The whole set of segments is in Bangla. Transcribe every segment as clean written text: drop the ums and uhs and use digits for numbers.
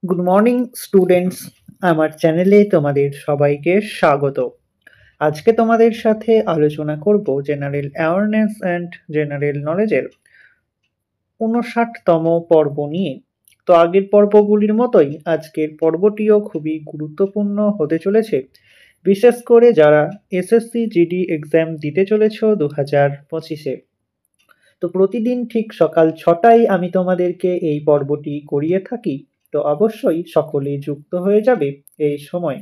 গুড মর্নিং স্টুডেন্টস, আমার চ্যানেলে তোমাদের সবাইকে স্বাগত। আজকে তোমাদের সাথে আলোচনা করব জেনারেল অ্যাওয়ারনেস অ্যান্ড জেনারেল নলেজের 59তম পর্ব নিয়ে। তো আগের পর্বগুলির মতোই আজকের পর্বটিও খুবই গুরুত্বপূর্ণ হতে চলেছে, বিশেষ করে যারা এসএসসি জিডি এক্সাম দিতে চলেছ 2025-এ। তো প্রতিদিন ঠিক সকাল 6টায় আমি তোমাদেরকে এই পর্বটি করিয়ে থাকি। তো অবশ্যই সকলেই যুক্ত হয়ে যাবে এই সময়।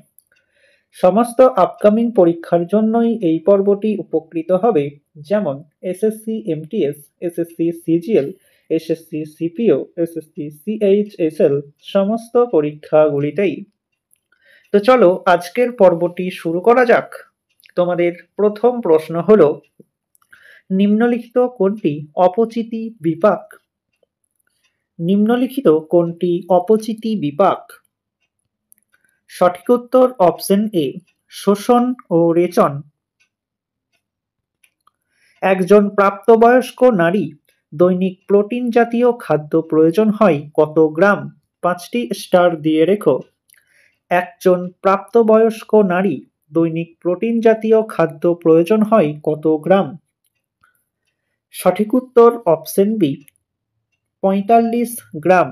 সমস্ত আপকামিং পরীক্ষার জন্যই এই পর্বটি উপকৃত হবে, যেমন SSC MTS, SSC CGL, SSC CPO, SSC CHSL সমস্ত পরীক্ষাগুলিতেই। তো চলো আজকের পর্বটি শুরু করা যাক। তোমাদের প্রথম প্রশ্ন হলো, নিম্নলিখিত কোনটি অপচিতি বিপাক? নিম্নলিখিত কোনটি অপচিতি বিপাক? সঠিক উত্তর অপশন এ, শোষণ ও রেচন। একজন প্রাপ্তবয়স্ক নারী দৈনিক প্রোটিন জাতীয় খাদ্য প্রয়োজন হয় কত গ্রাম? 5টি স্টার দিয়ে রেখো। একজন প্রাপ্তবয়স্ক নারী দৈনিক প্রোটিন জাতীয় খাদ্য প্রয়োজন হয় কত গ্রাম? সঠিক উত্তর অপশন বি, 45 গ্রাম।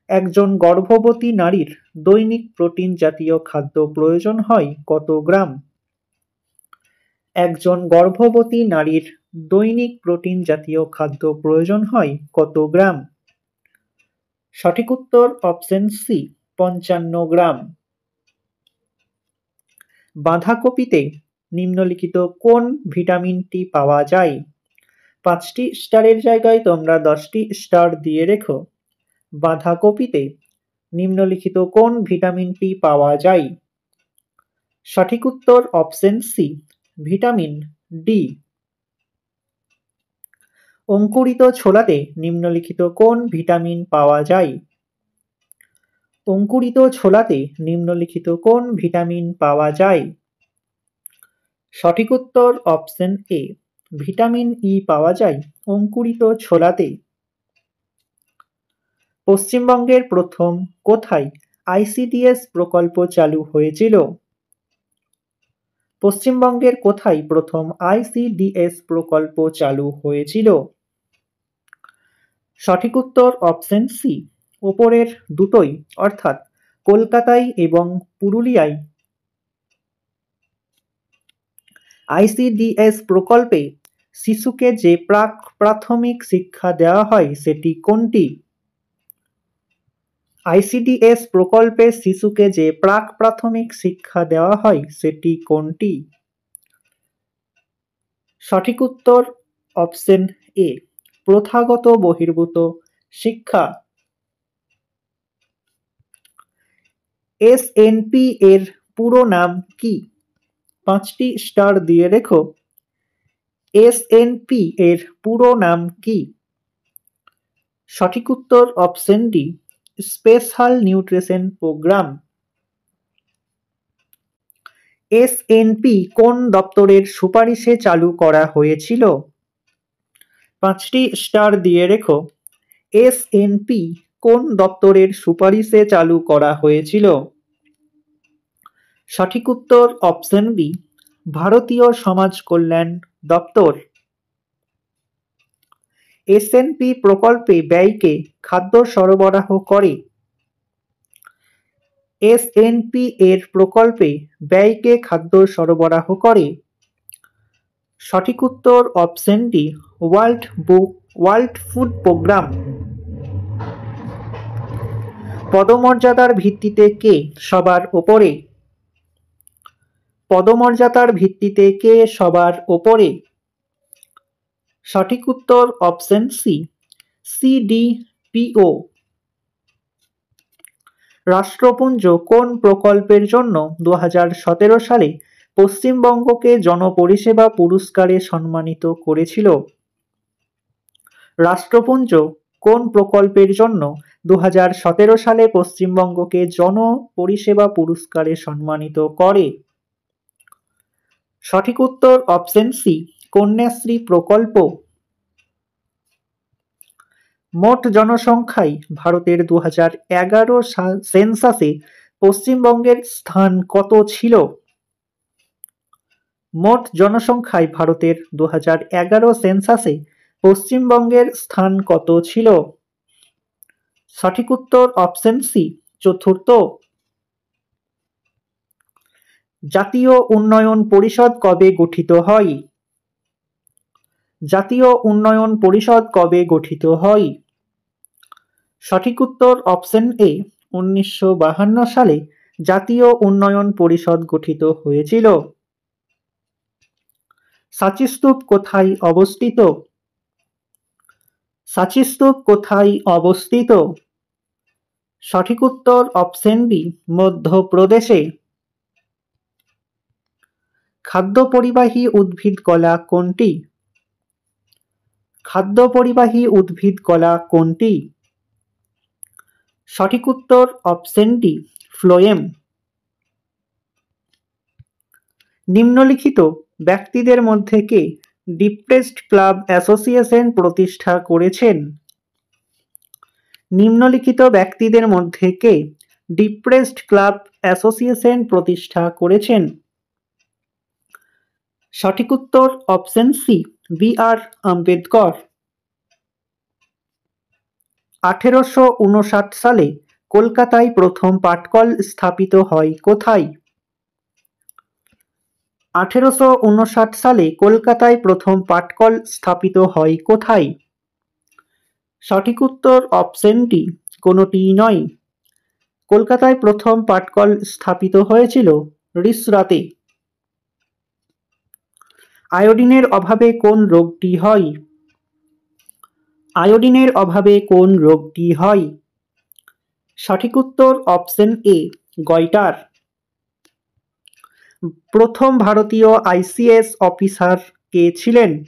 একজন গর্ভবতী নারীর দৈনিক প্রোটিন জাতীয় খাদ্য প্রয়োজন হয় কত গ্রাম? একজন গর্ভবতী নারীর দৈনিক প্রোটিন জাতীয় খাদ্য প্রয়োজন হয় কত গ্রাম? সঠিক উত্তর অপশন সি, 55 গ্রাম। বাঁধাকপিতে নিম্নলিখিত কোন ভিটামিনটি পাওয়া যায়? 5টি স্টারের জায়গায় তোমরা 10টি স্টার দিয়ে রেখো। বাঁধাকপিতে নিম্নলিখিত কোন ভিটামিনটি পাওয়া যায়? সঠিক উত্তর অপশন সি, ভিটামিন ডি। অঙ্কুরিত ছোলাতে নিম্নলিখিত কোন ভিটামিন পাওয়া যায়? অঙ্কুরিত ছোলাতে নিম্নলিখিত কোন ভিটামিন পাওয়া যায়? সঠিক উত্তর অপশন এ, ভিটামিন ই পাওয়া যায় অঙ্কুরিত ছোলাতে। পশ্চিমবঙ্গের প্রথম কোথায় আইসিডিএস প্রকল্প চালু হয়েছিল? পশ্চিমবঙ্গের কোথায় প্রথম আইসিডিএস প্রকল্প চালু হয়েছিল? সঠিক উত্তর অপশন সি, ওপরের দুটোই, অর্থাৎ কলকাতায় এবং পুরুলিয়ায়। আইসিডিএস প্রকল্পে শিশুকে যে প্রাক প্রাথমিক শিক্ষা দেওয়া হয় সেটি কোনটি? আইসিডিএস প্রকল্পে শিশুকে যে প্রাক প্রাথমিক শিক্ষা দেওয়া হয় সেটি কোনটি? সঠিক উত্তর অপশন এ, প্রথাগত বহির্ভূত শিক্ষা। এসএনপি এর পুরো নাম কি? 5টি স্টার দিয়ে রেখো। এসএনপি এর পুরো নাম কি? সঠিক উত্তর option D, special nutrition program. SNP কোন দপ্তরের সুপারিশে চালু করা হয়েছিল? 5টি স্টার দিয়ে রেখো। এসএনপি কোন দপ্তরের সুপারিশে চালু করা হয়েছিল? সঠিক উত্তর অপশন বি, ভারতীয় সমাজ কল্যাণ দপ্তর। এসএনপি প্রকল্পে ব্যয়কে খাদ্য সরবরাহ করে। এসএনপি এর প্রকল্পে ব্যয়কে খাদ্য সরবরাহ করে। সঠিক উত্তর option D, world food program. পদমর্যাদার ভিত্তিতে কে সবার ওপরে? পদমর্যাদার ভিত্তিতে কে সবার ওপরে? সঠিক উত্তর অপশন সি, সিডিপিও। রাষ্ট্রপুঞ্জ কোন প্রকল্পের জন্য 2017 সালে পশ্চিমবঙ্গকে জনপরিষেবা পুরস্কারে সম্মানিত করেছিল? রাষ্ট্রপুঞ্জ কোন প্রকল্পের জন্য 2017 সালে পশ্চিমবঙ্গকে জনপরিষেবা পুরস্কারে সম্মানিত করে? সঠিক উত্তর অপশন সি, কন্যাশ্রী প্রকল্প। মোট জনসংখ্যায় ভারতের 2011 সেন্সাসে পশ্চিমবঙ্গের স্থান কত ছিল? মোট জনসংখ্যায় ভারতের 2011 সেন্সাসে পশ্চিমবঙ্গের স্থান কত ছিল? সঠিক উত্তর অপশন সি, চতুর্থ। জাতীয় উন্নয়ন পরিষদ কবে গঠিত হয়? জাতীয় উন্নয়ন পরিষদ কবে গঠিত হয়? সঠিক উত্তর অপশন এ, 1952 সালে জাতীয় উন্নয়ন পরিষদ গঠিত হয়েছিল। সাঁচি স্তূপ কোথায় অবস্থিত? সাঁচি স্তূপ কোথায় অবস্থিত? সঠিক উত্তর অপশন বি, মধ্যপ্রদেশে। খাদ্য পরিবাহী উদ্ভিদ কলা কোনটি? খাদ্য পরিবাহী উদ্ভিদ কলা কোনটি? সঠিক উত্তর অপশন ডি, ফ্লোয়েম। নিম্নলিখিত ব্যক্তিদের মধ্যে কে ডিপ্রেসড ক্লাব অ্যাসোসিয়েশন প্রতিষ্ঠা করেছেন? নিম্নলিখিত ব্যক্তিদের মধ্যে কে ডিপ্রেসড ক্লাব অ্যাসোসিয়েশন প্রতিষ্ঠা করেছেন? সঠিক উত্তর অপশন সি, বি.আর. আম্বেদকর। 1859 সালে কলকাতায় প্রথম পাটকল স্থাপিত হয় কোথায়? 1859 সালে কলকাতায় প্রথম পাটকল স্থাপিত হয় কোথায়? সঠিক উত্তর অপশন ডি, কোনোটিই নয়। কলকাতায় প্রথম পাটকল স্থাপিত হয়েছিল রিষড়াতে। আয়োডিনের অভাবে কোন রোগটি হয়? আয়োডিনের অভাবে কোন রোগটি হয়? সঠিক উত্তর অপশন এ, গয়টার। প্রথম ভারতীয় আইসিএস অফিসার কে ছিলেন?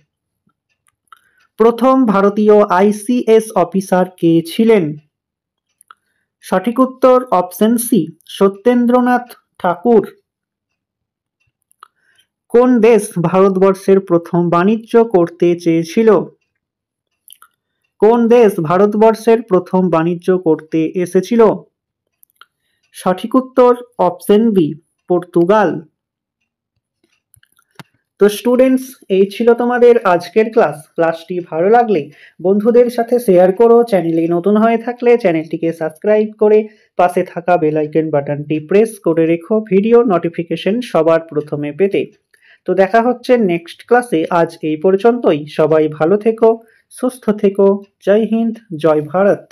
প্রথম ভারতীয় আইসিএস অফিসার কে ছিলেন? সঠিক উত্তর অপশন সি, সত্যেন্দ্রনাথ ঠাকুর। কোন দেশ ভারতবর্ষের প্রথম বাণিজ্য করতে চেয়েছিল? কোন দেশ ভারতবর্ষের প্রথম বাণিজ্য করতে এসেছিল? সঠিক উত্তর অপশন বি, পর্তুগাল। তো স্টুডেন্টস, এই ছিল তোমাদের আজকের ক্লাসটি ভালো লাগলে বন্ধুদের সাথে শেয়ার করো। চ্যানেলে নতুন হয়ে থাকলে চ্যানেলটিকে সাবস্ক্রাইব করে পাশে থাকা বেল আইকন বাটনটি প্রেস করে রেখো ভিডিও নোটিফিকেশন সবার প্রথমে পেতে। তো দেখা হচ্ছে নেক্সট ক্লাসে। আজ এই পর্যন্তই। সবাই ভালো থেকো, সুস্থ থেকো। জয় হিন্দ, জয় ভারত।